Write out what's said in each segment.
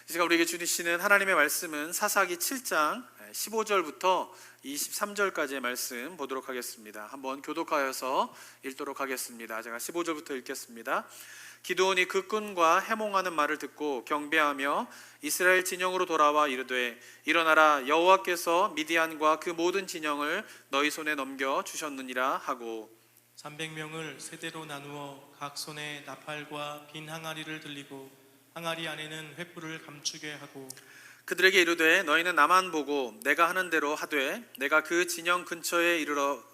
이 시간 우리에게 주시는 하나님의 말씀은 사사기 7장 15절부터 23절까지의 말씀 보도록 하겠습니다. 한번 교독하여서 읽도록 하겠습니다. 제가 15절부터 읽겠습니다. 기드온이 그 꾼과 해몽하는 말을 듣고 경배하며 이스라엘 진영으로 돌아와 이르되 일어나라, 여호와께서 미디안과 그 모든 진영을 너희 손에 넘겨 주셨느니라 하고 300명을 세대로 나누어 각 손에 나팔과 빈 항아리를 들리고 항아리 안에는 횃불을 감추게 하고 그들에게 이르되 너희는 나만 보고 내가 하는 대로 하되 내가 그 진영 근처에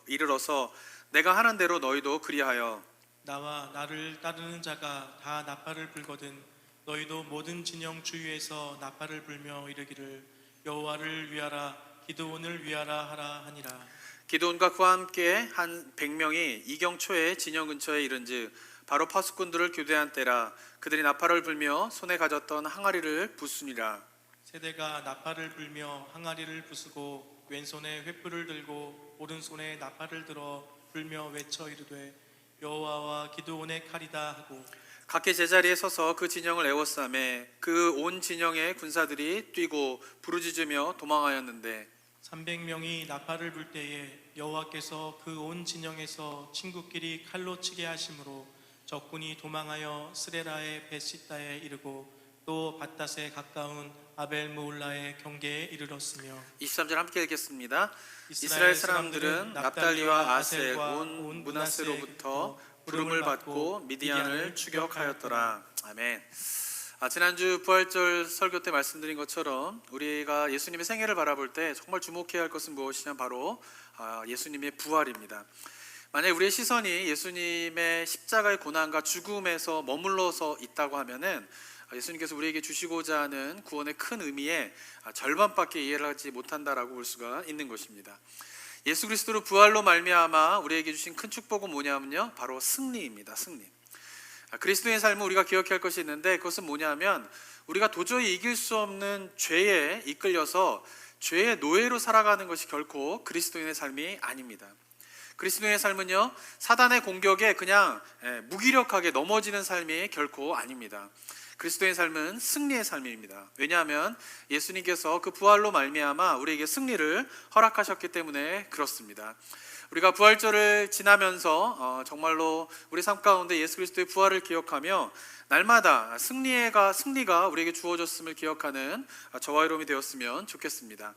이르러서 내가 하는 대로 너희도 그리하여 나와 나를 따르는 자가 다 나팔을 불거든 너희도 모든 진영 주위에서 나팔을 불며 이르기를 여호와를 위하라, 기드온을 위하라 하라 하니라. 기드온과 그와 함께 한 100명이 이경초에 진영 근처에 이른즉 바로 파수꾼들을 교대한 때라. 그들이 나팔을 불며 손에 가졌던 항아리를 부수니라. 세대가 나팔을 불며 항아리를 부수고 왼손에 횃불을 들고 오른손에 나팔을 들어 불며 외쳐 이르되 여호와와 기드온의 칼이다 하고 각기 제자리에 서서 그 진영을 에워싸매 그 온 진영의 군사들이 뛰고 부르짖으며 도망하였는데 300명이 나팔을 불 때에 여호와께서 그 온 진영에서 친구끼리 칼로 치게 하심으로 적군이 도망하여 스레라의 벳시다에 이르고 또 밧닷에 가까운 아벨무울라의 경계에 이르렀으며 23절 함께 읽겠습니다. 이스라엘 사람들은 납달리와 아셀 온 므낫세로부터 부름을 받고 미디안을 추격하였더라. 아멘. 지난주 부활절 설교 때 말씀드린 것처럼 우리가 예수님의 생애를 바라볼 때 정말 주목해야 할 것은 무엇이냐, 바로 예수님의 부활입니다. 만약에 우리의 시선이 예수님의 십자가의 고난과 죽음에서 머물러서 있다고 하면은 예수님께서 우리에게 주시고자 하는 구원의 큰 의미에 절반밖에 이해를 하지 못한다라고 볼 수가 있는 것입니다. 예수 그리스도로 부활로 말미암아 우리에게 주신 큰 축복은 뭐냐면요, 바로 승리입니다. 승리. 그리스도의 삶은 우리가 기억해야 할 것이 있는데, 그것은 뭐냐면 우리가 도저히 이길 수 없는 죄에 이끌려서 죄의 노예로 살아가는 것이 결코 그리스도인의 삶이 아닙니다. 그리스도인의 삶은요, 사단의 공격에 그냥 무기력하게 넘어지는 삶이 결코 아닙니다. 그리스도의 삶은 승리의 삶입니다. 왜냐하면 예수님께서 그 부활로 말미암아 우리에게 승리를 허락하셨기 때문에 그렇습니다. 우리가 부활절을 지나면서 정말로 우리 삶 가운데 예수 그리스도의 부활을 기억하며 날마다 승리가 우리에게 주어졌음을 기억하는 저와 여러분이 되었으면 좋겠습니다.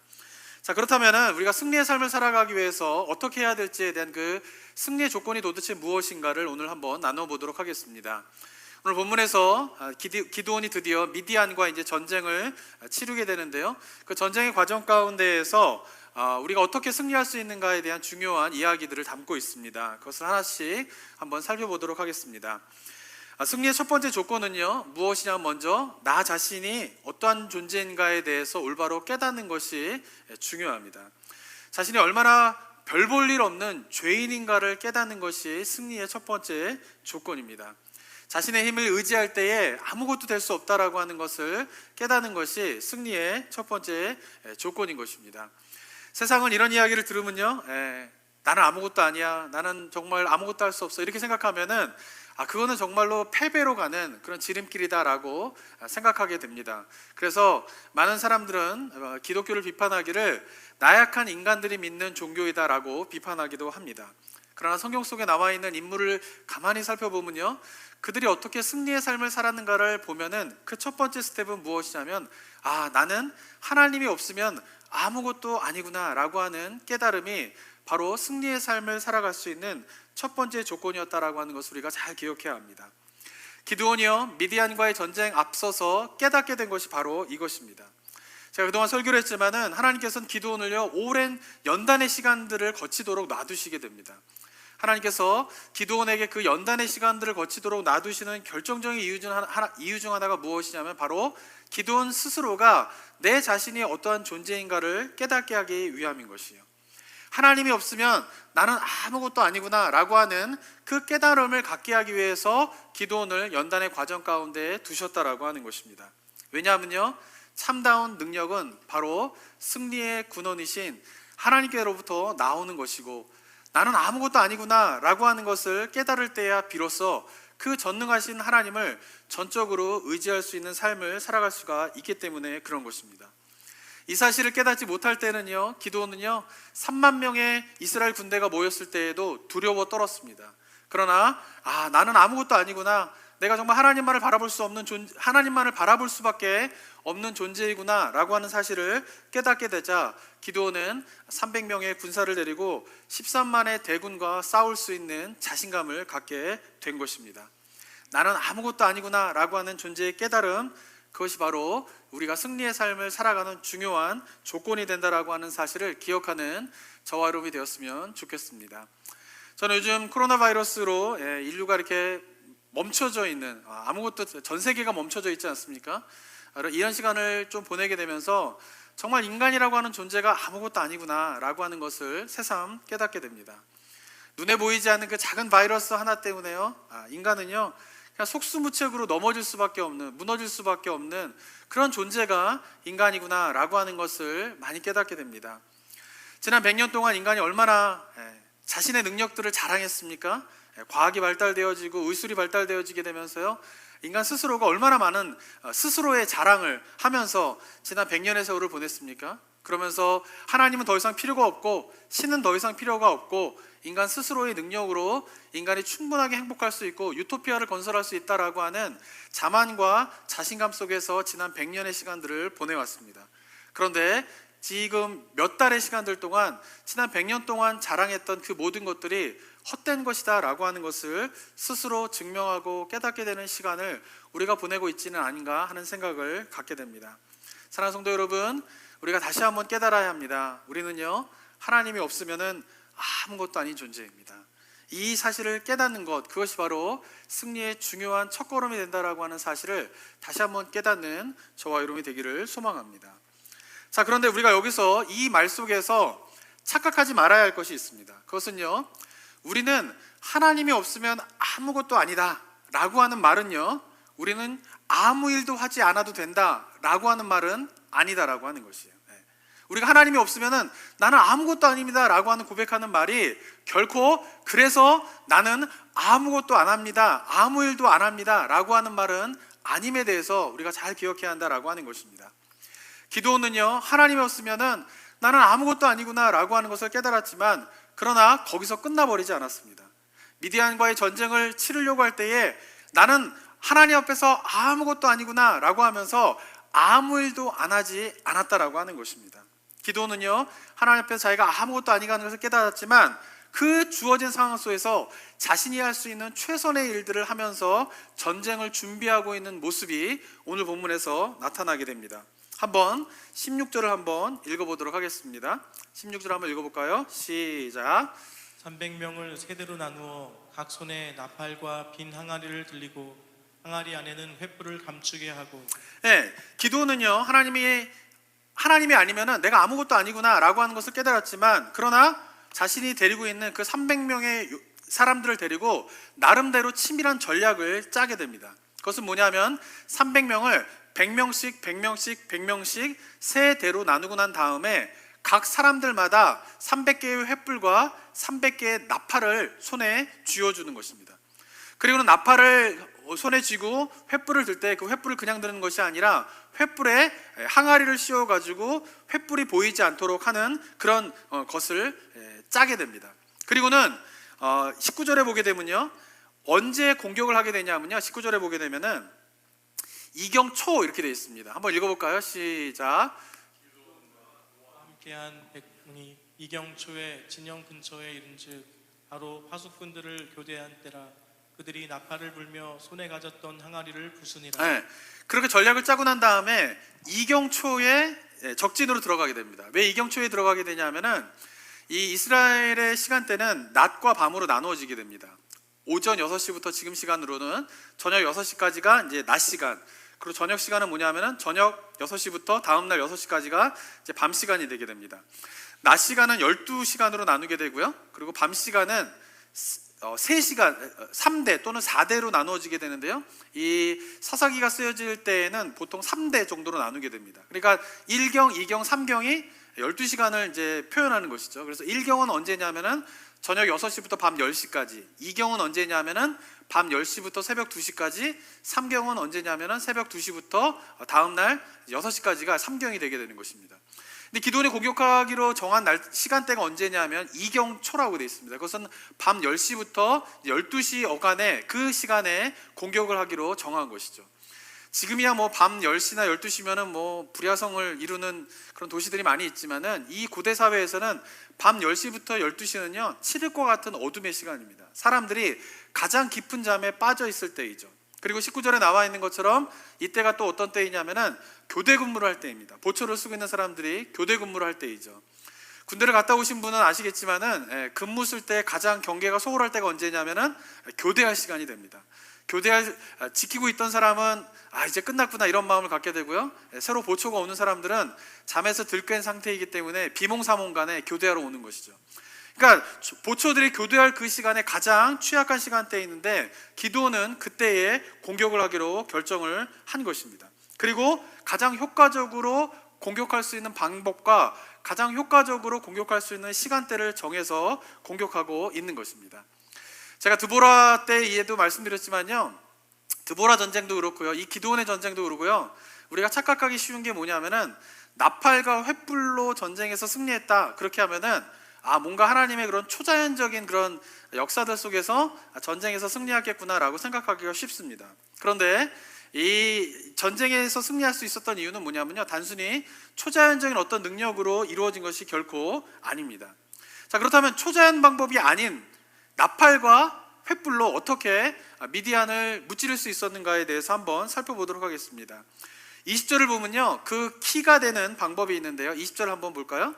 자, 그렇다면 우리가 승리의 삶을 살아가기 위해서 어떻게 해야 될지에 대한 그 승리의 조건이 도대체 무엇인가를 오늘 한번 나눠보도록 하겠습니다. 오늘 본문에서 기드온이 드디어 미디안과 이제 전쟁을 치르게 되는데요. 그 전쟁의 과정 가운데에서 우리가 어떻게 승리할 수 있는가에 대한 중요한 이야기들을 담고 있습니다. 그것을 하나씩 한번 살펴보도록 하겠습니다. 승리의 첫 번째 조건은요, 무엇이냐, 먼저 나 자신이 어떠한 존재인가에 대해서 올바로 깨닫는 것이 중요합니다. 자신이 얼마나 별 볼 일 없는 죄인인가를 깨닫는 것이 승리의 첫 번째 조건입니다. 자신의 힘을 의지할 때에 아무것도 될 수 없다라고 하는 것을 깨닫는 것이 승리의 첫 번째 조건인 것입니다. 세상은 이런 이야기를 들으면요, 나는 아무것도 아니야, 나는 정말 아무것도 할 수 없어, 이렇게 생각하면은 그거는 정말로 패배로 가는 그런 지름길이다라고 생각하게 됩니다. 그래서 많은 사람들은 기독교를 비판하기를 나약한 인간들이 믿는 종교이다라고 비판하기도 합니다. 그러나 성경 속에 나와 있는 인물을 가만히 살펴보면요, 그들이 어떻게 승리의 삶을 살았는가를 보면은 그 첫 번째 스텝은 무엇이냐면 나는 하나님이 없으면 아무것도 아니구나 라고 하는 깨달음이 바로 승리의 삶을 살아갈 수 있는 첫 번째 조건이었다라고 하는 것을 우리가 잘 기억해야 합니다. 기드온이요, 미디안과의 전쟁 앞서서 깨닫게 된 것이 바로 이것입니다. 제가 그동안 설교를 했지만은 하나님께서는 기드온을요, 오랜 연단의 시간들을 거치도록 놔두시게 됩니다. 하나님께서 기드온에게 그 연단의 시간들을 거치도록 놔두시는 결정적인 이유 중 하나가 무엇이냐면 바로 기드온 스스로가 내 자신이 어떠한 존재인가를 깨닫게 하기 위함인 것이에요. 하나님이 없으면 나는 아무것도 아니구나 라고 하는 그 깨달음을 갖게 하기 위해서 기드온을 연단의 과정 가운데 두셨다라고 하는 것입니다. 왜냐하면요, 참다운 능력은 바로 승리의 근원이신 하나님께로부터 나오는 것이고, 나는 아무것도 아니구나 라고 하는 것을 깨달을 때야 비로소 그 전능하신 하나님을 전적으로 의지할 수 있는 삶을 살아갈 수가 있기 때문에 그런 것입니다. 이 사실을 깨닫지 못할 때는요, 기드온은요 3만 명의 이스라엘 군대가 모였을 때에도 두려워 떨었습니다. 그러나 나는 아무것도 아니구나, 내가 정말 하나님만을 바라볼 수 없는 하나님만을 바라볼 수밖에 없는 존재이구나 라고 하는 사실을 깨닫게 되자 기드온은 300명의 군사를 데리고 13만의 대군과 싸울 수 있는 자신감을 갖게 된 것입니다. 나는 아무것도 아니구나 라고 하는 존재의 깨달음, 그것이 바로 우리가 승리의 삶을 살아가는 중요한 조건이 된다라고 하는 사실을 기억하는 저와 여러분이 되었으면 좋겠습니다. 저는 요즘 코로나 바이러스로 인류가 이렇게 멈춰져 있는, 아무것도, 전 세계가 멈춰져 있지 않습니까? 이런 시간을 좀 보내게 되면서 정말 인간이라고 하는 존재가 아무것도 아니구나 라고 하는 것을 새삼 깨닫게 됩니다. 눈에 보이지 않는 그 작은 바이러스 하나 때문에요, 인간은요 그냥 속수무책으로 넘어질 수밖에 없는, 무너질 수밖에 없는 그런 존재가 인간이구나 라고 하는 것을 많이 깨닫게 됩니다. 지난 100년 동안 인간이 얼마나 자신의 능력들을 자랑했습니까? 과학이 발달되어지고 의술이 발달되어지게 되면서요, 인간 스스로가 얼마나 많은 스스로의 자랑을 하면서 지난 100년의 세월을 보냈습니까? 그러면서 하나님은 더 이상 필요가 없고 신은 더 이상 필요가 없고 인간 스스로의 능력으로 인간이 충분하게 행복할 수 있고 유토피아를 건설할 수 있다라고 하는 자만과 자신감 속에서 지난 100년의 시간들을 보내왔습니다. 그런데 지금 몇 달의 시간들 동안 지난 100년 동안 자랑했던 그 모든 것들이 헛된 것이다 라고 하는 것을 스스로 증명하고 깨닫게 되는 시간을 우리가 보내고 있지는 아닌가 하는 생각을 갖게 됩니다. 사랑하는 성도 여러분, 우리가 다시 한번 깨달아야 합니다. 우리는요 하나님이 없으면은 아무것도 아닌 존재입니다. 이 사실을 깨닫는 것, 그것이 바로 승리의 중요한 첫걸음이 된다라고 하는 사실을 다시 한번 깨닫는 저와 여러분이 되기를 소망합니다. 자, 그런데 우리가 여기서 이 말 속에서 착각하지 말아야 할 것이 있습니다. 그것은요, 우리는 하나님이 없으면 아무것도 아니다 라고 하는 말은요, 우리는 아무 일도 하지 않아도 된다 라고 하는 말은 아니다라고 하는 것이에요. 우리가 하나님이 없으면은 나는 아무것도 아닙니다 라고 하는 고백하는 말이 결코 그래서 나는 아무것도 안 합니다, 아무 일도 안 합니다 라고 하는 말은 아님에 대해서 우리가 잘 기억해야 한다라고 하는 것입니다. 기드온은요, 하나님이 없으면은 나는 아무것도 아니구나 라고 하는 것을 깨달았지만, 그러나 거기서 끝나버리지 않았습니다. 미디안과의 전쟁을 치르려고 할 때에 나는 하나님 앞에서 아무것도 아니구나 라고 하면서 아무 일도 안 하지 않았다라고 하는 것입니다. 기드온은요, 하나님 앞에서 자기가 아무것도 아니라는 것을 깨달았지만 그 주어진 상황 속에서 자신이 할 수 있는 최선의 일들을 하면서 전쟁을 준비하고 있는 모습이 오늘 본문에서 나타나게 됩니다. 한번 16절을 한번 읽어보도록 하겠습니다. 16절 한번 읽어볼까요? 시작. 300명을 세대로 나누어 각 손에 나팔과 빈 항아리를 들리고 항아리 안에는 횃불을 감추게 하고. 네, 기드온은요, 하나님이 아니면은 내가 아무것도 아니구나 라고 하는 것을 깨달았지만, 그러나 자신이 데리고 있는 그 300명의 사람들을 데리고 나름대로 치밀한 전략을 짜게 됩니다. 그것은 뭐냐면 300명을 100명씩 100명씩 100명씩 세 대로 나누고 난 다음에 각 사람들마다 300개의 횃불과 300개의 나팔을 손에 쥐어주는 것입니다. 그리고는 나팔을 손에 쥐고 횃불을 들 때 그 횃불을 그냥 드는 것이 아니라 횃불에 항아리를 씌워가지고 횃불이 보이지 않도록 하는 그런 것을 짜게 됩니다. 그리고는 19절에 보게 되면요, 언제 공격을 하게 되냐면요, 19절에 보게 되면은 이경초 이렇게 되어 있습니다. 한번 읽어볼까요? 시작. 함께한 백군이 이경초의 진영 근처에 이른즉 바로 파수꾼들을 교대한 때라. 그들이 나팔을 불며 손에 가졌던 항아리를 부수니라. 네, 그렇게 전략을 짜고 난 다음에 이경초의 적진으로 들어가게 됩니다. 왜 이경초에 들어가게 되냐면은 이 이스라엘의 시간대는 낮과 밤으로 나누어지게 됩니다. 오전 6시부터 지금 시간으로는 저녁 6시까지가 이제 낮 시간, 그리고 저녁 시간은 뭐냐면은 저녁 6시부터 다음날 6시까지가 이제 밤 시간이 되게 됩니다. 낮 시간은 12시간으로 나누게 되고요. 그리고 밤 시간은 3시간, 3대 또는 4대로 나누어지게 되는데요, 이 사사기가 쓰여질 때에는 보통 3대 정도로 나누게 됩니다. 그러니까 1경, 2경, 3경이 12시간을 이제 표현하는 것이죠. 그래서 1경은 언제냐면은 저녁 6시부터 밤 10시까지, 2경은 언제냐면은 밤 10시부터 새벽 2시까지, 삼경은 언제냐면은 새벽 2시부터 다음날 6시까지가 삼경이 되게 되는 것입니다. 근데 기드온이 공격하기로 정한 시간대가 언제냐면 이경초라고 되어 있습니다. 그것은 밤 10시부터 12시 어간에 그 시간에 공격을 하기로 정한 것이죠. 지금이야 뭐 밤 10시나 12시면은 뭐 불야성을 이루는 그런 도시들이 많이 있지만은 이 고대 사회에서는 밤 10시부터 12시는요, 칠흑과 같은 어둠의 시간입니다. 사람들이 가장 깊은 잠에 빠져 있을 때이죠. 그리고 19절에 나와 있는 것처럼 이때가 또 어떤 때이냐면은 교대 근무를 할 때입니다. 보초를 쓰고 있는 사람들이 교대 근무를 할 때이죠. 군대를 갔다 오신 분은 아시겠지만은 근무 쓸 때 가장 경계가 소홀할 때가 언제냐면은 교대할 시간이 됩니다. 지키고 있던 사람은 이제 끝났구나 이런 마음을 갖게 되고요, 새로 보초가 오는 사람들은 잠에서 들깬 상태이기 때문에 비몽사몽간에 교대하러 오는 것이죠. 그러니까 보초들이 교대할 그 시간에 가장 취약한 시간대에 있는데 기드온은 그때에 공격을 하기로 결정을 한 것입니다. 그리고 가장 효과적으로 공격할 수 있는 방법과 가장 효과적으로 공격할 수 있는 시간대를 정해서 공격하고 있는 것입니다. 제가 드보라 때에도 말씀드렸지만요, 드보라 전쟁도 그렇고요, 이 기드온의 전쟁도 그렇고요, 우리가 착각하기 쉬운 게 뭐냐면은 나팔과 횃불로 전쟁에서 승리했다 그렇게 하면은 뭔가 하나님의 그런 초자연적인 그런 역사들 속에서 전쟁에서 승리하겠구나라고 생각하기가 쉽습니다. 그런데 이 전쟁에서 승리할 수 있었던 이유는 뭐냐면요, 단순히 초자연적인 어떤 능력으로 이루어진 것이 결코 아닙니다. 자, 그렇다면 초자연 방법이 아닌 나팔과 횃불로 어떻게 미디안을 무찌를 수 있었는가에 대해서 한번 살펴보도록 하겠습니다. 20절을 보면요, 그 키가 되는 방법이 있는데요, 20절 한번 볼까요?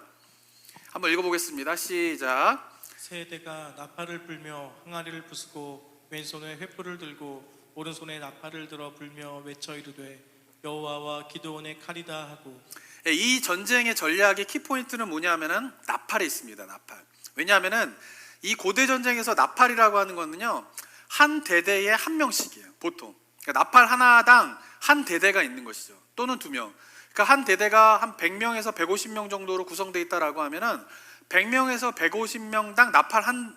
한번 읽어보겠습니다. 시작. 세대가 나팔을 불며 항아리를 부수고 왼손에 횃불을 들고 오른손에 나팔을 들어 불며 외쳐 이르되 여호와와 기드온의 칼이다 하고. 이 전쟁의 전략의 키포인트는 뭐냐면은 나팔에 있습니다. 나팔. 왜냐하면은 이 고대 전쟁에서 나팔이라고 하는 거는요, 한 대대에 한 명씩이에요. 보통 그러니까 나팔 하나당 한 대대가 있는 것이죠. 또는 두 명. 그러니까 한 대대가 한 100명에서 150명 정도로 구성되어 있다라고 하면은 100명에서 150명당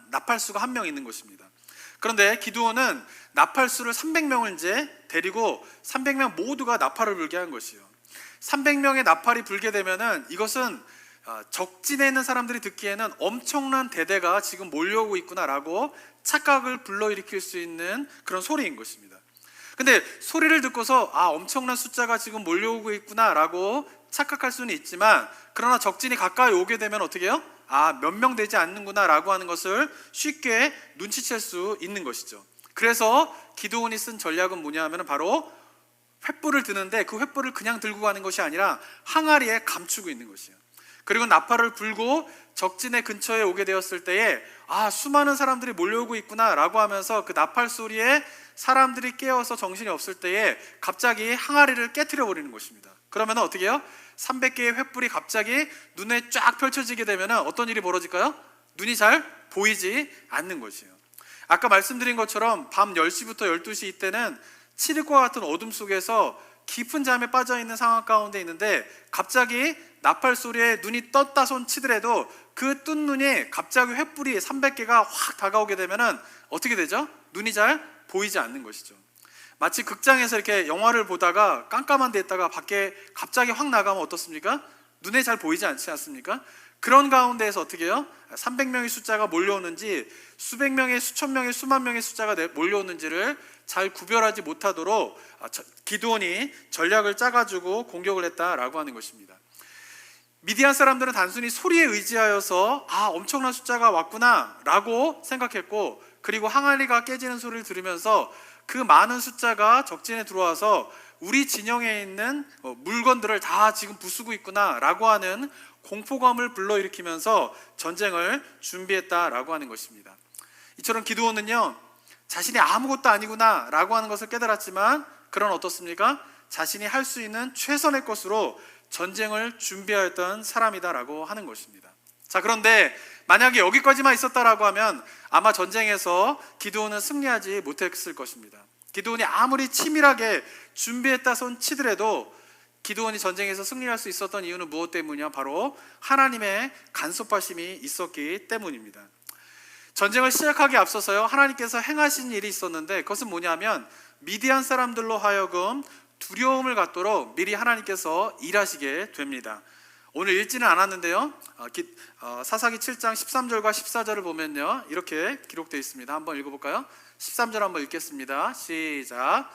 나팔수가 한 명 있는 것입니다. 그런데 기드온은 나팔수를 300명을 이제 데리고 300명 모두가 나팔을 불게 한 것이에요. 300명의 나팔이 불게 되면은 이것은 적진에 있는 사람들이 듣기에는 엄청난 대대가 지금 몰려오고 있구나라고 착각을 불러일으킬 수 있는 그런 소리인 것입니다. 근데 소리를 듣고서 엄청난 숫자가 지금 몰려오고 있구나라고 착각할 수는 있지만, 그러나 적진이 가까이 오게 되면 어떻게 해요? 몇 명 되지 않는구나라고 하는 것을 쉽게 눈치챌 수 있는 것이죠. 그래서 기드온이 쓴 전략은 뭐냐 하면 바로 횃불을 드는데 그 횃불을 그냥 들고 가는 것이 아니라 항아리에 감추고 있는 것이에요. 그리고 나팔을 불고 적진의 근처에 오게 되었을 때에 수많은 사람들이 몰려오고 있구나라고 하면서 그 나팔 소리에 사람들이 깨어서 정신이 없을 때에 갑자기 항아리를 깨트려 버리는 것입니다. 그러면 어떻게 해요? 300개의 횃불이 갑자기 눈에 쫙 펼쳐지게 되면 어떤 일이 벌어질까요? 눈이 잘 보이지 않는 것이에요. 아까 말씀드린 것처럼 밤 10시부터 12시 이때는 칠흑과 같은 어둠 속에서 깊은 잠에 빠져있는 상황 가운데 있는데, 갑자기 나팔 소리에 눈이 떴다 손 치더라도 그 뜬 눈이 갑자기 횃불이 300개가 확 다가오게 되면 어떻게 되죠? 눈이 잘 보이지 않는 것이죠. 마치 극장에서 이렇게 영화를 보다가 깜깜한 데 있다가 밖에 갑자기 확 나가면 어떻습니까? 눈에 잘 보이지 않지 않습니까? 그런 가운데에서 어떻게 해요? 300명의 숫자가 몰려오는지 수백 명의 수천 명의 수만 명의 숫자가 몰려오는지를 잘 구별하지 못하도록 기드온이 전략을 짜가지고 공격을 했다라고 하는 것입니다. 미디안 사람들은 단순히 소리에 의지하여서 엄청난 숫자가 왔구나 라고 생각했고, 그리고 항아리가 깨지는 소리를 들으면서 그 많은 숫자가 적진에 들어와서 우리 진영에 있는 물건들을 다 지금 부수고 있구나 라고 하는 공포감을 불러일으키면서 전쟁을 준비했다라고 하는 것입니다. 이처럼 기드온은요, 자신이 아무것도 아니구나 라고 하는 것을 깨달았지만, 그런 어떻습니까? 자신이 할 수 있는 최선의 것으로 전쟁을 준비하였던 사람이다라고 하는 것입니다. 자, 그런데 만약에 여기까지만 있었다라고 하면 아마 전쟁에서 기드온은 승리하지 못했을 것입니다. 기드온이 아무리 치밀하게 준비했다 손 치더라도 기드온이 전쟁에서 승리할 수 있었던 이유는 무엇 때문이냐? 바로 하나님의 간섭하심이 있었기 때문입니다. 전쟁을 시작하기에 앞서서요, 하나님께서 행하신 일이 있었는데, 그것은 뭐냐면 미디안 사람들로 하여금 두려움을 갖도록 미리 하나님께서 일하시게 됩니다. 오늘 읽지는 않았는데요, 사사기 7장 13절과 14절을 보면요, 이렇게 기록되어 있습니다. 한번 읽어볼까요? 13절 한번 읽겠습니다. 시작.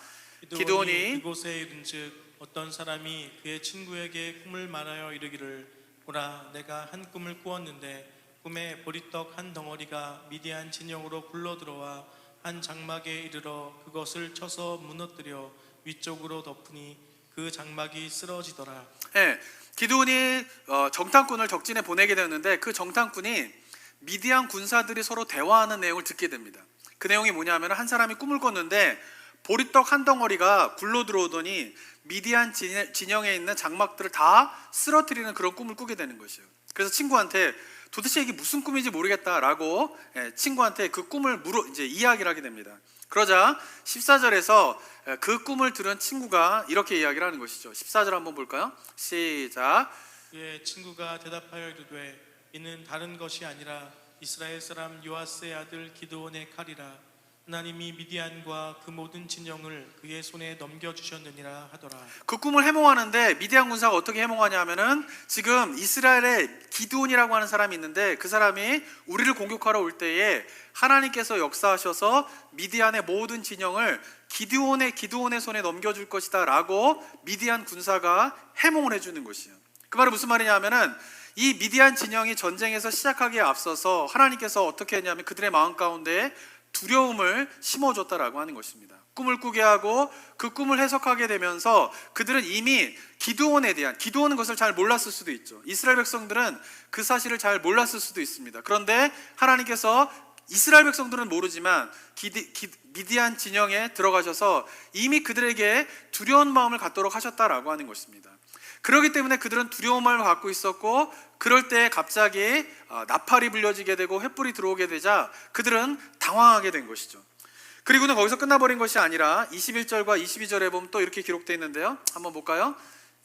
기드온이 그곳에 이른즉 어떤 사람이 그의 친구에게 꿈을 말하여 이르기를, 보라, 내가 한 꿈을 꾸었는데 꿈에 보리떡 한 덩어리가 미디안 진영으로 굴러들어와 한 장막에 이르러 그것을 쳐서 무너뜨려 위쪽으로 덮으니 그 장막이 쓰러지더라. 네, 기드온이 정탐꾼을 적진에 보내게 되었는데, 그 정탐꾼이 미디안 군사들이 서로 대화하는 내용을 듣게 됩니다. 그 내용이 뭐냐면, 한 사람이 꿈을 꿨는데 보리떡 한 덩어리가 굴러 들어오더니 미디안 진영에 있는 장막들을 다 쓰러뜨리는 그런 꿈을 꾸게 되는 것이에요. 그래서 친구한테 도대체 이게 무슨 꿈인지 모르겠다라고 친구한테 그 꿈을 이야기를 하게 됩니다. 그러자 14절에서 그 꿈을 들은 친구가 이렇게 이야기를 하는 것이죠. 14절 한번 볼까요? 시작. 그의 친구가 대답하여 이르되, 이는 다른 것이 아니라 이스라엘 사람 요아스의 아들 기드온의 칼이라. 하나님이 미디안과 그 모든 진영을 그의 손에 넘겨주셨느니라 하더라. 그 꿈을 해몽하는데 미디안 군사가 어떻게 해몽하냐 하면은, 지금 이스라엘에 기드온이라고 하는 사람이 있는데, 그 사람이 우리를 공격하러 올 때에 하나님께서 역사하셔서 미디안의 모든 진영을 기드온의 손에 넘겨줄 것이다 라고 미디안 군사가 해몽을 해주는 것이에요. 그 말은 무슨 말이냐 하면은, 이 미디안 진영이 전쟁에서 시작하기에 앞서서 하나님께서 어떻게 했냐면 그들의 마음 가운데 두려움을 심어줬다라고 하는 것입니다. 꿈을 꾸게 하고 그 꿈을 해석하게 되면서 그들은 이미 기드온은 것을 잘 몰랐을 수도 있죠. 이스라엘 백성들은 그 사실을 잘 몰랐을 수도 있습니다. 그런데 하나님께서 이스라엘 백성들은 모르지만 미디안 진영에 들어가셔서 이미 그들에게 두려운 마음을 갖도록 하셨다라고 하는 것입니다. 그렇기 때문에 그들은 두려운 마음을 갖고 있었고, 그럴 때 갑자기 나팔이 불려지게 되고 횃불이 들어오게 되자 그들은 당황하게 된 것이죠. 그리고는 거기서 끝나버린 것이 아니라 21절과 22절에 보면 또 이렇게 기록되어 있는데요, 한번 볼까요?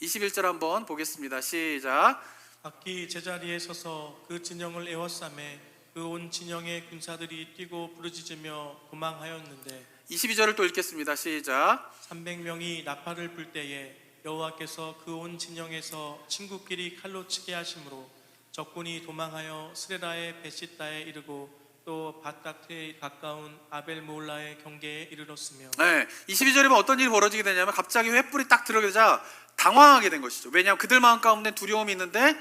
21절 한번 보겠습니다. 시작. 각기 제자리에 서서 그 진영을 에워싸매 그 온 진영의 군사들이 뛰고 부르짖으며 도망하였는데, 22절을 또 읽겠습니다. 시작. 300명이 나팔을 불 때에 여호와께서 그 온 진영에서 친구끼리 칼로 치게 하심으로 적군이 도망하여 스레라의 베시다에 이르고 또 밧닥에 가까운 아벨모올라의 경계에 이르렀으며. 네, 22절에 보면 어떤 일이 벌어지게 되냐면, 갑자기 횃불이 딱 들어가자 당황하게 된 것이죠. 왜냐하면 그들 마음 가운데 두려움이 있는데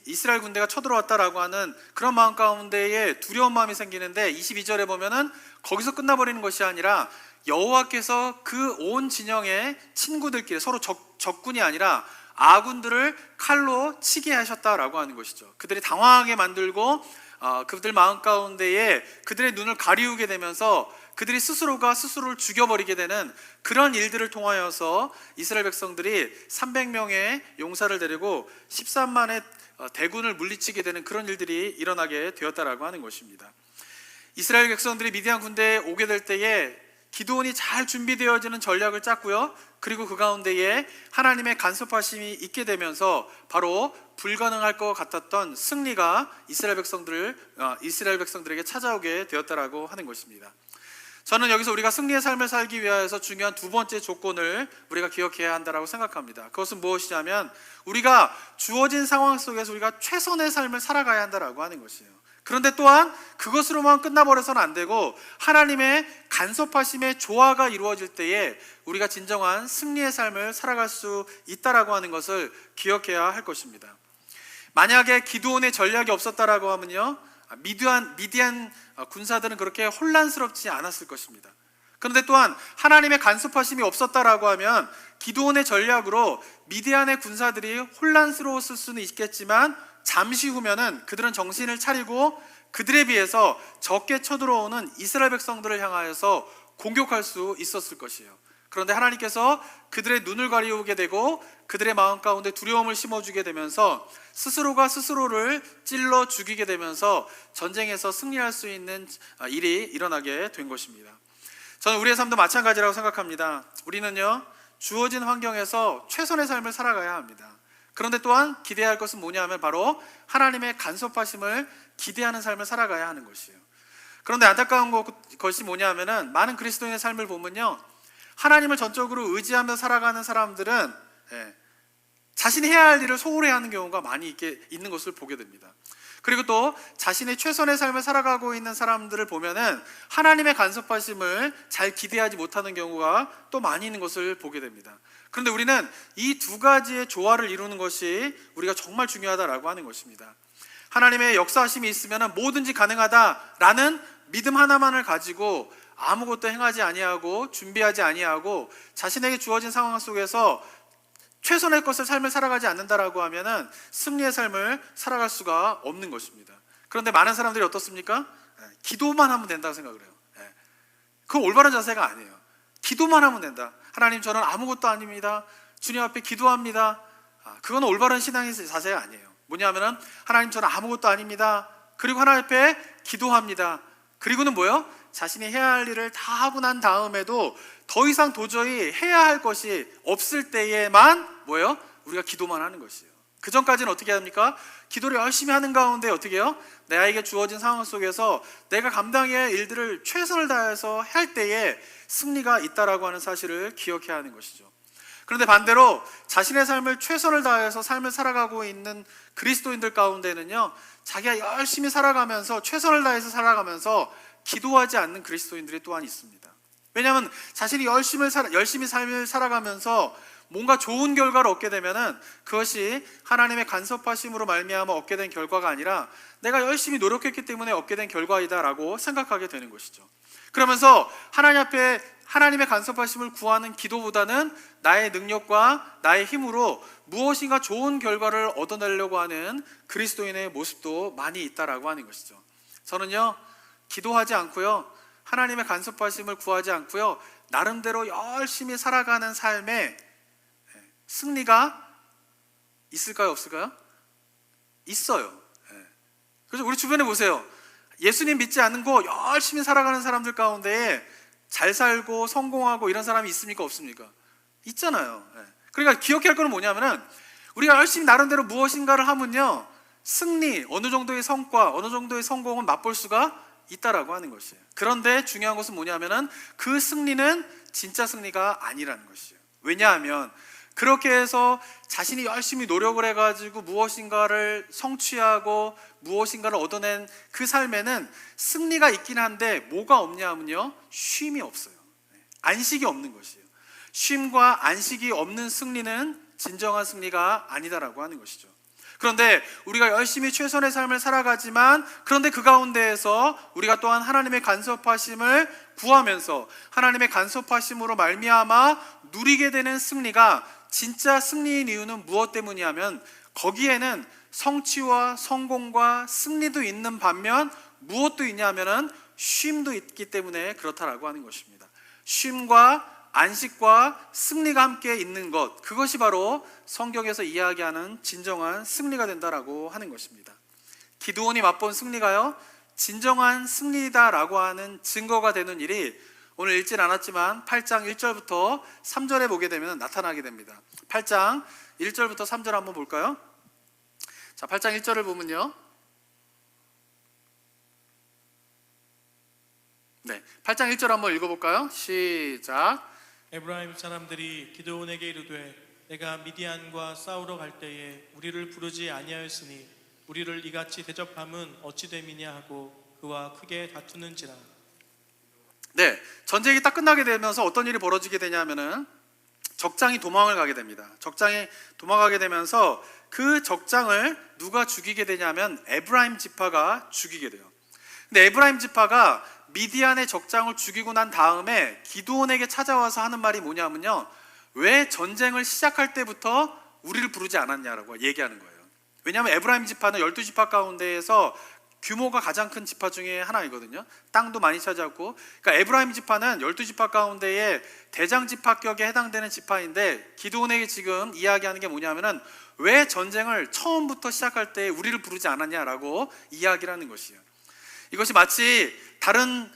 이스라엘 군대가 쳐들어왔다라고 하는 그런 마음 가운데에 두려운 마음이 생기는데, 22절에 보면은 거기서 끝나버리는 것이 아니라 여호와께서 그 온 진영의 친구들끼리, 서로 적군이 아니라 아군들을 칼로 치게 하셨다라고 하는 것이죠. 그들이 당황하게 만들고 그들 마음 가운데에 그들의 눈을 가리우게 되면서 그들이 스스로가 스스로를 죽여버리게 되는 그런 일들을 통하여서 이스라엘 백성들이 300명의 용사를 데리고 13만의 대군을 물리치게 되는 그런 일들이 일어나게 되었다라고 하는 것입니다. 이스라엘 백성들이 미디안 군대에 오게 될 때에 기드온이 잘 준비되어지는 전략을 짰고요, 그리고 그 가운데에 하나님의 간섭하심이 있게 되면서 바로 불가능할 것 같았던 승리가 이스라엘 백성들에게 찾아오게 되었다라고 하는 것입니다. 저는 여기서 우리가 승리의 삶을 살기 위해서 중요한 두 번째 조건을 우리가 기억해야 한다고 생각합니다. 그것은 무엇이냐면, 우리가 주어진 상황 속에서 우리가 최선의 삶을 살아가야 한다라고 하는 것이에요. 그런데 또한 그것으로만 끝나버려서는 안 되고, 하나님의 간섭하심의 조화가 이루어질 때에 우리가 진정한 승리의 삶을 살아갈 수 있다라고 하는 것을 기억해야 할 것입니다. 만약에 기드온의 전략이 없었다라고 하면요, 미디안 군사들은 그렇게 혼란스럽지 않았을 것입니다. 그런데 또한 하나님의 간섭하심이 없었다라고 하면 기드온의 전략으로 미디안의 군사들이 혼란스러웠을 수는 있겠지만, 잠시 후면은 그들은 정신을 차리고 그들에 비해서 적게 쳐들어오는 이스라엘 백성들을 향하여서 공격할 수 있었을 것이에요. 그런데 하나님께서 그들의 눈을 가리우게 되고 그들의 마음 가운데 두려움을 심어주게 되면서 스스로가 스스로를 찔러 죽이게 되면서 전쟁에서 승리할 수 있는 일이 일어나게 된 것입니다. 저는 우리의 삶도 마찬가지라고 생각합니다. 우리는요, 주어진 환경에서 최선의 삶을 살아가야 합니다. 그런데 또한 기대해야 할 것은 뭐냐 하면 바로 하나님의 간섭하심을 기대하는 삶을 살아가야 하는 것이에요. 그런데 안타까운 것이 뭐냐면은 많은 그리스도인의 삶을 보면요, 하나님을 전적으로 의지하며 살아가는 사람들은 자신이 해야 할 일을 소홀히 하는 경우가 많이 있는 것을 보게 됩니다. 그리고 또 자신의 최선의 삶을 살아가고 있는 사람들을 보면은 하나님의 간섭하심을 잘 기대하지 못하는 경우가 또 많이 있는 것을 보게 됩니다. 그런데 우리는 이 두 가지의 조화를 이루는 것이 우리가 정말 중요하다라고 하는 것입니다. 하나님의 역사하심이 있으면 뭐든지 가능하다라는 믿음 하나만을 가지고 아무것도 행하지 아니하고 준비하지 아니하고 자신에게 주어진 상황 속에서 최선의 것을 삶을 살아가지 않는다라고 하면은 승리의 삶을 살아갈 수가 없는 것입니다. 그런데 많은 사람들이 어떻습니까? 기도만 하면 된다고 생각을 해요. 그건 올바른 자세가 아니에요. 기도만 하면 된다. 하나님, 저는 아무것도 아닙니다. 주님 앞에 기도합니다. 그건 올바른 신앙의 자세가 아니에요. 뭐냐면은 하나님, 저는 아무것도 아닙니다. 그리고 하나님 앞에 기도합니다. 그리고는 뭐요? 자신이 해야 할 일을 다 하고 난 다음에도 더 이상 도저히 해야 할 것이 없을 때에만 뭐예요? 우리가 기도만 하는 것이에요. 그 전까지는 어떻게 합니까? 기도를 열심히 하는 가운데 어떻게 해요? 나에게 주어진 상황 속에서 내가 감당해야 할 일들을 최선을 다해서 할 때에 승리가 있다라고 하는 사실을 기억해야 하는 것이죠. 그런데 반대로 자신의 삶을 최선을 다해서 삶을 살아가고 있는 그리스도인들 가운데는요, 자기가 열심히 살아가면서 최선을 다해서 살아가면서 기도하지 않는 그리스도인들이 또한 있습니다. 왜냐하면 자신이 열심히 삶을 살아가면서 뭔가 좋은 결과를 얻게 되면은 그것이 하나님의 간섭하심으로 말미암아 얻게 된 결과가 아니라 내가 열심히 노력했기 때문에 얻게 된 결과이다라고 생각하게 되는 것이죠. 그러면서 하나님 앞에 하나님의 간섭하심을 구하는 기도보다는 나의 능력과 나의 힘으로 무엇인가 좋은 결과를 얻어내려고 하는 그리스도인의 모습도 많이 있다라고 하는 것이죠. 저는요, 기도하지 않고요, 하나님의 간섭하심을 구하지 않고요, 나름대로 열심히 살아가는 삶에 승리가 있을까요, 없을까요? 있어요. 그래서 우리 주변에 보세요. 예수님 믿지 않고 열심히 살아가는 사람들 가운데 잘 살고 성공하고 이런 사람이 있습니까, 없습니까? 있잖아요. 그러니까 기억해야 할 거는 뭐냐면은 우리가 열심히 나름대로 무엇인가를 하면요, 승리, 어느 정도의 성과, 어느 정도의 성공은 맛볼 수가 있다라고 하는 것이에요. 그런데 중요한 것은 뭐냐면은 그 승리는 진짜 승리가 아니라는 것이에요. 왜냐하면 그렇게 해서 자신이 열심히 노력을 해가지고 무엇인가를 성취하고 무엇인가를 얻어낸 그 삶에는 승리가 있긴 한데 뭐가 없냐 하면요, 쉼이 없어요. 안식이 없는 것이에요. 쉼과 안식이 없는 승리는 진정한 승리가 아니다라고 하는 것이죠. 그런데 우리가 열심히 최선의 삶을 살아가지만 그런데 그 가운데에서 우리가 또한 하나님의 간섭하심을 구하면서 하나님의 간섭하심으로 말미암아 누리게 되는 승리가 진짜 승리인 이유는 무엇 때문이냐면 거기에는 성취와 성공과 승리도 있는 반면 무엇도 있냐면은 쉼도 있기 때문에 그렇다라고 하는 것입니다. 쉼과 안식과 승리가 함께 있는 것, 그것이 바로 성경에서 이야기하는 진정한 승리가 된다라고 하는 것입니다. 기드온이 맛본 승리가요, 진정한 승리다라고 하는 증거가 되는 일이 오늘 읽진 않았지만 8장 1절부터 3절에 보게 되면 나타나게 됩니다. 8장 1절부터 3절 한번 볼까요? 자, 8장 1절을 보면요, 8장 1절 한번 읽어볼까요? 시작. 에브라임 사람들이 기드온에게 이르되 내가 미디안과 싸우러 갈 때에 우리를 부르지 아니하였으니 우리를 이같이 대접함은 어찌 됨이냐 하고 그와 크게 다투는지라. 전쟁이 딱 끝나게 되면서 어떤 일이 벌어지게 되냐면은 적장이 도망을 가게 됩니다. 적장이 도망가게 되면서 그 적장을 누가 죽이게 되냐면 에브라임 지파가 죽이게 돼요. 근데 에브라임 지파가 미디안의 적장을 죽이고 난 다음에 기드온에게 찾아와서 하는 말이 뭐냐면요, 왜 전쟁을 시작할 때부터 우리를 부르지 않았냐라고 얘기하는 거예요. 왜냐하면 에브라임 지파는 12지파 가운데에서 규모가 가장 큰 지파 중에 하나이거든요. 땅도 많이 차지하고, 그러니까 에브라임 지파는 12지파 가운데에 대장 지파격에 해당되는 지파인데 기드온에게 지금 이야기하는 게 뭐냐면은 왜 전쟁을 처음부터 시작할 때 우리를 부르지 않았냐라고 이야기를 하는 것이에요. 이것이 마치 다른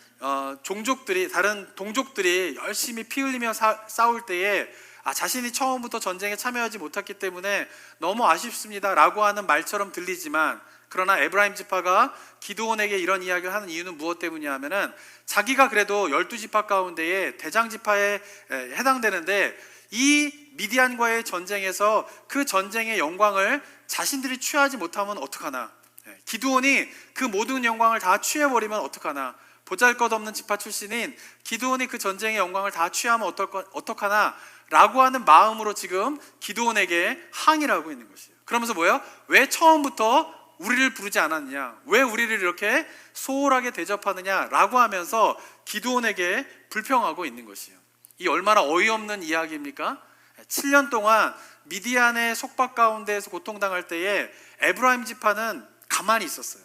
동족들이 열심히 피 흘리며 싸울 때에 자신이 처음부터 전쟁에 참여하지 못했기 때문에 너무 아쉽습니다 라고 하는 말처럼 들리지만 그러나 에브라임 지파가 기드온에게 이런 이야기를 하는 이유는 무엇 때문이냐면은 자기가 그래도 12지파 가운데에 대장 지파에 해당되는데 이 미디안과의 전쟁에서 그 전쟁의 영광을 자신들이 취하지 못하면 어떡하나, 기드온이 그 모든 영광을 다 취해버리면 어떡하나, 보잘것없는 지파 출신인 기드온이 그 전쟁의 영광을 다 취하면 어떡하나 라고 하는 마음으로 지금 기드온에게 항의를 하고 있는 것이에요. 그러면서 뭐예요? 왜 처음부터 우리를 부르지 않았느냐, 왜 우리를 이렇게 소홀하게 대접하느냐 라고 하면서 기드온에게 불평하고 있는 것이에요. 이 얼마나 어이없는 이야기입니까? 7년 동안 미디안의 속박 가운데에서 고통당할 때에 에브라임 지파는 가만히 있었어요.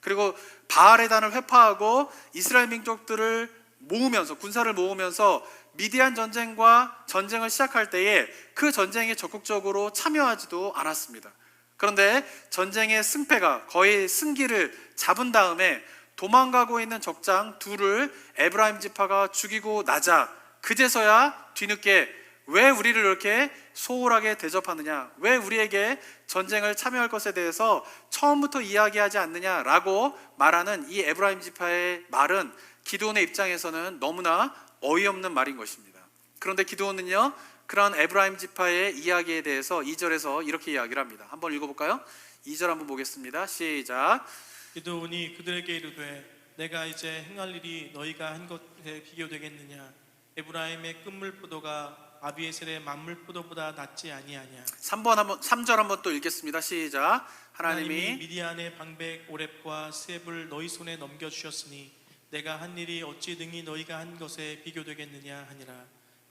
그리고 바알의 단을 회파하고 이스라엘 민족들을 모으면서, 군사를 모으면서 미디안 전쟁을 시작할 때에 그 전쟁에 적극적으로 참여하지도 않았습니다. 그런데 전쟁의 승패가 거의 승기를 잡은 다음에 도망가고 있는 적장 둘을 에브라임 지파가 죽이고 나자 그제서야 뒤늦게 왜 우리를 이렇게 소홀하게 대접하느냐, 왜 우리에게 전쟁을 참여할 것에 대해서 처음부터 이야기하지 않느냐라고 말하는 이 에브라임 지파의 말은 기드온의 입장에서는 너무나 어이없는 말인 것입니다. 그런데 기드온은요, 그런 에브라임 지파의 이야기에 대해서 2절에서 이렇게 이야기를 합니다. 한번 읽어볼까요? 2절 한번 보겠습니다. 시작. 기드온이 그들에게 이르되 내가 이제 행할 일이 너희가 한 것에 비교되겠느냐. 에브라임의 끝물포도가 아비에셀의 만물포도보다 낫지 아니하냐. 3절 한번 또 읽겠습니다. 시작. 하나님이 미디안의 방백 오렙과 스앱을 너희 손에 넘겨주셨으니 내가 한 일이 어찌 능히 너희가 한 것에 비교되겠느냐 하니라.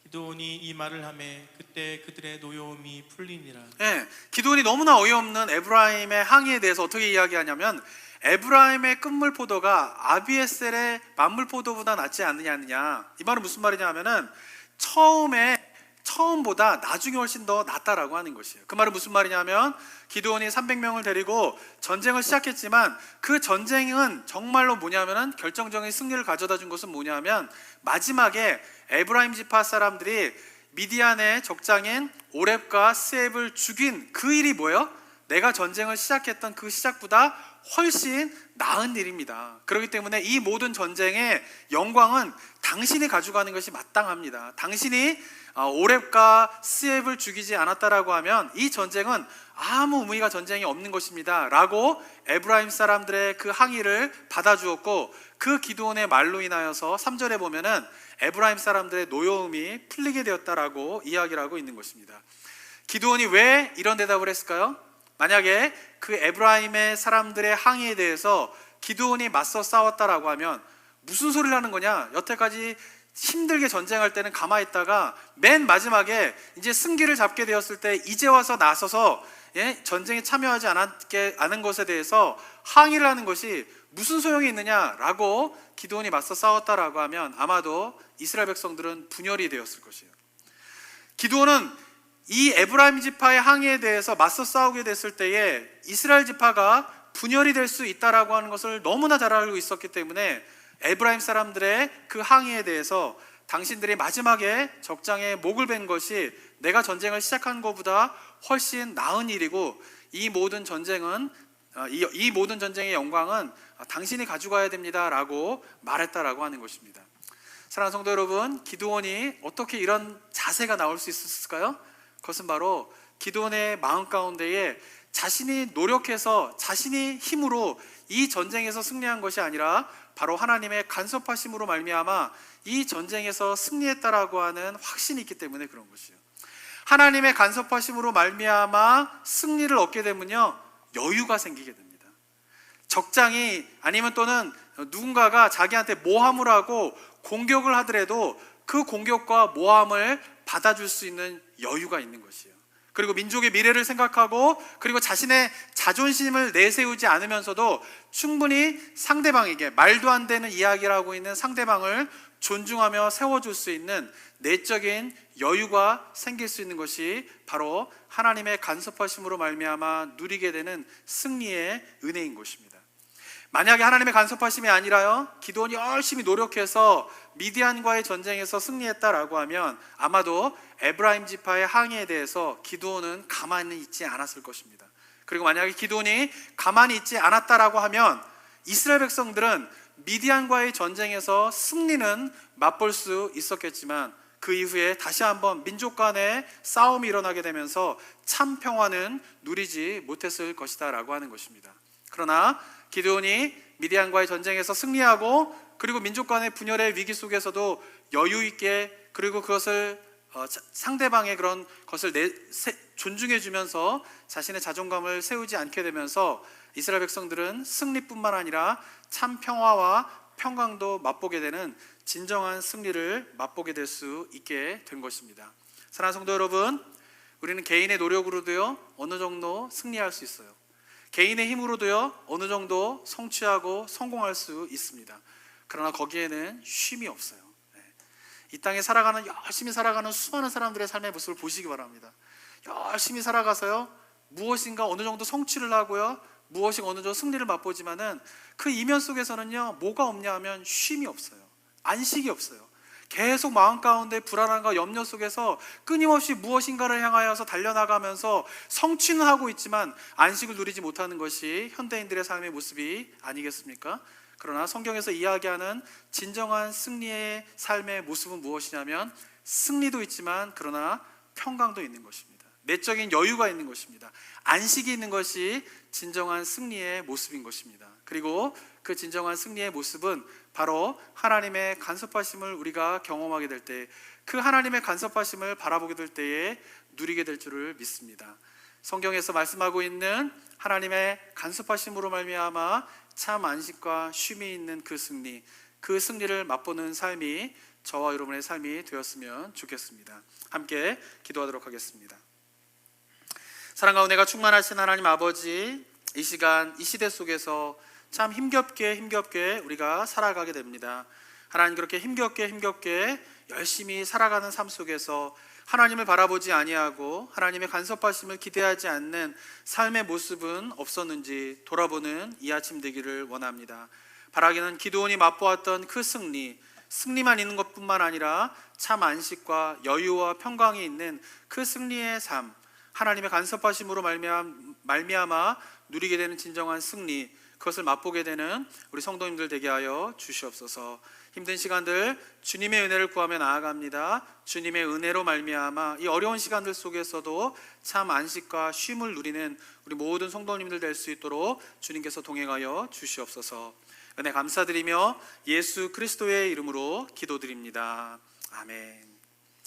기드온이 이 말을 하매 그때 그들의 노여움이 풀리니라. 기드온이 너무나 어이없는 에브라임의 항의에 대해서 어떻게 이야기하냐면 에브라임의 끝물포도가 아비에셀의 만물포도보다 낫지 않느냐. 이 말은 무슨 말이냐 하면은 처음보다 나중에 훨씬 더 낫다라고 하는 것이에요. 그 말은 무슨 말이냐면 기드온이 300명을 데리고 전쟁을 시작했지만 그 전쟁은 정말로 뭐냐면은 결정적인 승리를 가져다 준 것은 뭐냐면 마지막에 에브라임 지파 사람들이 미디안의 적장인 오렙과 스앱을 죽인 그 일이 뭐예요? 내가 전쟁을 시작했던 그 시작보다 훨씬 나은 일입니다. 그렇기 때문에 이 모든 전쟁의 영광은 당신이 가져가는 것이 마땅합니다. 당신이 오렙과 스앱을 죽이지 않았다라고 하면 이 전쟁은 아무 의미가 전쟁이 없는 것입니다 라고 에브라임 사람들의 그 항의를 받아주었고, 그 기드온의 말로 인하여서 3절에 보면은 에브라임 사람들의 노여움이 풀리게 되었다라고 이야기를 하고 있는 것입니다. 기드온이 왜 이런 대답을 했을까요? 만약에 그 에브라임의 사람들의 항의에 대해서 기드온이 맞서 싸웠다라고 하면 무슨 소리를 하는 거냐, 여태까지 힘들게 전쟁할 때는 가만히 있다가 맨 마지막에 이제 승기를 잡게 되었을 때 이제 와서 나서서 전쟁에 참여하지 않은 것에 대해서 항의를 하는 것이 무슨 소용이 있느냐라고 기드온이 맞서 싸웠다라고 하면 아마도 이스라엘 백성들은 분열이 되었을 것이에요. 기드온은 이 에브라임 지파의 항의에 대해서 맞서 싸우게 됐을 때에 이스라엘 지파가 분열이 될 수 있다라고 하는 것을 너무나 잘 알고 있었기 때문에 에브라임 사람들의 그 항의에 대해서 당신들이 마지막에 적장에 목을 벤 것이 내가 전쟁을 시작한 것보다 훨씬 나은 일이고 이 모든 전쟁의 영광은 당신이 가져가야 됩니다라고 말했다라고 하는 것입니다. 사랑하는 성도 여러분, 기드온이 어떻게 이런 자세가 나올 수 있었을까요? 그것은 바로 기드온의 마음 가운데에 자신이 노력해서 자신이 힘으로 이 전쟁에서 승리한 것이 아니라 바로 하나님의 간섭하심으로 말미암아 이 전쟁에서 승리했다라고 하는 확신이 있기 때문에 그런 것이에요. 하나님의 간섭하심으로 말미암아 승리를 얻게 되면요, 여유가 생기게 됩니다. 적장이 아니면 또는 누군가가 자기한테 모함을 하고 공격을 하더라도 그 공격과 모함을 받아줄 수 있는 여유가 있는 것이에요. 그리고 민족의 미래를 생각하고 그리고 자신의 자존심을 내세우지 않으면서도 충분히 상대방에게 말도 안 되는 이야기를 하고 있는 상대방을 존중하며 세워줄 수 있는 내적인 여유가 생길 수 있는 것이 바로 하나님의 간섭하심으로 말미암아 누리게 되는 승리의 은혜인 것입니다. 만약에 하나님의 간섭하심이 아니라요, 기드온이 열심히 노력해서 미디안과의 전쟁에서 승리했다라고 하면 아마도 에브라임 지파의 항의에 대해서 기드온은 가만히 있지 않았을 것입니다. 그리고 만약에 기드온이 가만히 있지 않았다라고 하면 이스라엘 백성들은 미디안과의 전쟁에서 승리는 맛볼 수 있었겠지만 그 이후에 다시 한번 민족 간의 싸움이 일어나게 되면서 참 평화는 누리지 못했을 것이다 라고 하는 것입니다. 그러나 기드온이 미디안과의 전쟁에서 승리하고 그리고 민족 간의 분열의 위기 속에서도 여유 있게 그리고 그것을 상대방의 그런 것을 존중해 주면서 자신의 자존감을 세우지 않게 되면서 이스라엘 백성들은 승리뿐만 아니라 참 평화와 평강도 맛보게 되는 진정한 승리를 맛보게 될 수 있게 된 것입니다. 사랑하는 성도 여러분, 우리는 개인의 노력으로도요 어느 정도 승리할 수 있어요. 개인의 힘으로도요 어느 정도 성취하고 성공할 수 있습니다. 그러나 거기에는 쉼이 없어요. 이 땅에 열심히 살아가는 수많은 사람들의 삶의 모습을 보시기 바랍니다. 열심히 살아가서요 무엇인가 어느 정도 성취를 하고요 무엇인가 어느 정도 승리를 맛보지만은 그 이면 속에서는요 뭐가 없냐 하면 쉼이 없어요. 안식이 없어요. 계속 마음 가운데 불안함과 염려 속에서 끊임없이 무엇인가를 향하여서 달려나가면서 성취는 하고 있지만 안식을 누리지 못하는 것이 현대인들의 삶의 모습이 아니겠습니까? 그러나 성경에서 이야기하는 진정한 승리의 삶의 모습은 무엇이냐면 승리도 있지만 그러나 평강도 있는 것입니다. 내적인 여유가 있는 것입니다. 안식이 있는 것이 진정한 승리의 모습인 것입니다. 그리고 그 진정한 승리의 모습은 바로 하나님의 간섭하심을 우리가 경험하게 될 때, 그 하나님의 간섭하심을 바라보게 될 때에 누리게 될 줄을 믿습니다. 성경에서 말씀하고 있는 하나님의 간섭하심으로 말미암아 참 안식과 쉼이 있는 그 승리를 맛보는 삶이 저와 여러분의 삶이 되었으면 좋겠습니다. 함께 기도하도록 하겠습니다. 사랑과 은혜가 충만하신 하나님 아버지, 이 시간 이 시대 속에서 참 힘겹게 우리가 살아가게 됩니다. 하나님, 그렇게 힘겹게 열심히 살아가는 삶 속에서 하나님을 바라보지 아니하고 하나님의 간섭하심을 기대하지 않는 삶의 모습은 없었는지 돌아보는 이 아침 되기를 원합니다. 바라기는 기드온이 맛보았던 그 승리만 있는 것뿐만 아니라 참 안식과 여유와 평강이 있는 그 승리의 삶, 하나님의 간섭하심으로 말미암아 누리게 되는 진정한 승리, 그것을 맛보게 되는 우리 성도님들 되게 하여 주시옵소서. 힘든 시간들 주님의 은혜를 구하며 나아갑니다. 주님의 은혜로 말미암아 이 어려운 시간들 속에서도 참 안식과 쉼을 누리는 우리 모든 성도님들 될 수 있도록 주님께서 동행하여 주시옵소서. 은혜 감사드리며 예수 그리스도의 이름으로 기도드립니다. 아멘.